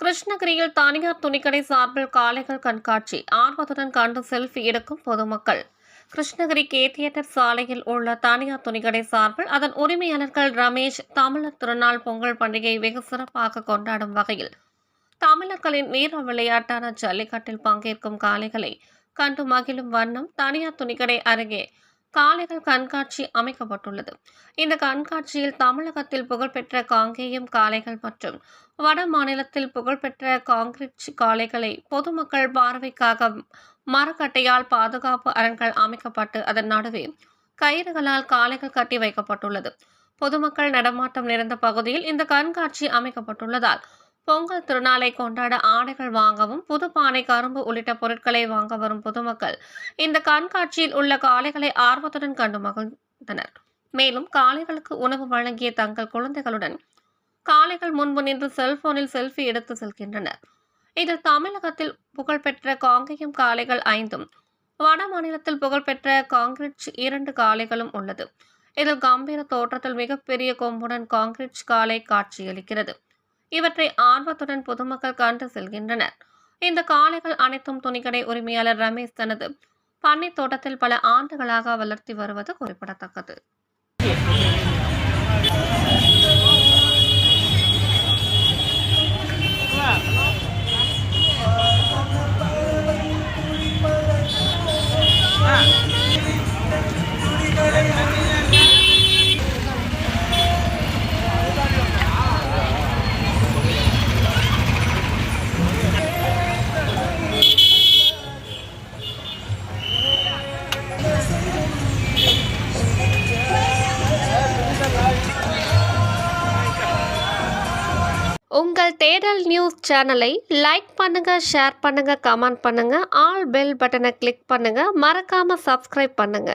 கிருஷ்ணகிரியில் தனியார் துணிக்கடை சார்பில் காளைகள் கண்காட்சி ஆர்வத்துடன் கண்டு செல்ஃபி எடுக்கும் பொதுமக்கள். கிருஷ்ணகிரி தியேட்டர் சாலையில் உள்ள தனியார் துணிக்கடை சார்பில் அதன் உரிமையாளர்கள் ரமேஷ் தமிழர் திருநாள் பொங்கல் பண்டிகை வெகு சிறப்பாக கொண்டாடும் வகையில் தமிழர்களின் வீர விளையாட்டான ஜல்லிக்கட்டில் பங்கேற்கும் காளைகளை கண்டு மகிழும் வண்ணம் தனியார் துணிக்கடை அருகே காளைகள் கண்காட்சி அமைக்கப்பட்டுள்ளது. இந்த கண்காட்சியில் தமிழகத்தில் புகழ்பெற்ற காங்கேயம் காளைகள் மற்றும் வட மாநிலத்தில் புகழ்பெற்ற காங்கிரீட் காளைகளை பொதுமக்கள் பார்வைக்காக மரக்கட்டையால் பாதுகாப்பு அரண்கள் அமைக்கப்பட்டு அதன் நடுவே கயிறுகளால் காளைகள் கட்டி வைக்கப்பட்டுள்ளது. பொதுமக்கள் நடமாட்டம் நிறைந்த பகுதியில் இந்த கண்காட்சி அமைக்கப்பட்டுள்ளதால் பொங்கல் திருநாளை கொண்டாட ஆடைகள் வாங்கவும் புதுப்பானை கரும்பு உள்ளிட்ட பொருட்களை வாங்க வரும் பொதுமக்கள் இந்த கண்காட்சியில் உள்ள காளைகளை ஆர்வத்துடன் கண்டு மகிழ்ந்தனர். மேலும் காளைகளுக்கு உணவு வழங்கிய தங்கள் குழந்தைகளுடன் காளைகள் முன்பு நின்று செல்போனில் செல்ஃபி எடுத்து செல்கின்றனர். இதில் தமிழகத்தில் புகழ்பெற்ற காங்கேயம் காளைகள் 5 வட மாநிலத்தில் புகழ்பெற்ற காங்கிரீட் 2 காளைகளும் உள்ளது. இதில் கம்பீர தோற்றத்தில் மிகப்பெரிய கொம்புடன் காங்கிரீட் காளை காட்சியளிக்கிறது. இவற்றை ஆர்வத்துடன் பொதுமக்கள் கண்டு செல்கின்றனர். இந்த காளைகள் அனைத்தும் துணிக்கடை உரிமையாளர் ரமேஷ் தனது பண்ணை தோட்டத்தில் பல ஆண்டுகளாக வளர்த்தி வருவது குறிப்பிடத்தக்கது. உங்கள் தேடல் நியூஸ் சேனலை லைக் பண்ணுங்க, ஷேர் பண்ணுங்க, கமெண்ட் பண்ணுங்க, ஆல் பெல் பட்டனை கிளிக் பண்ணுங்க, மறக்காம சப்ஸ்கிரைப் பண்ணுங்க.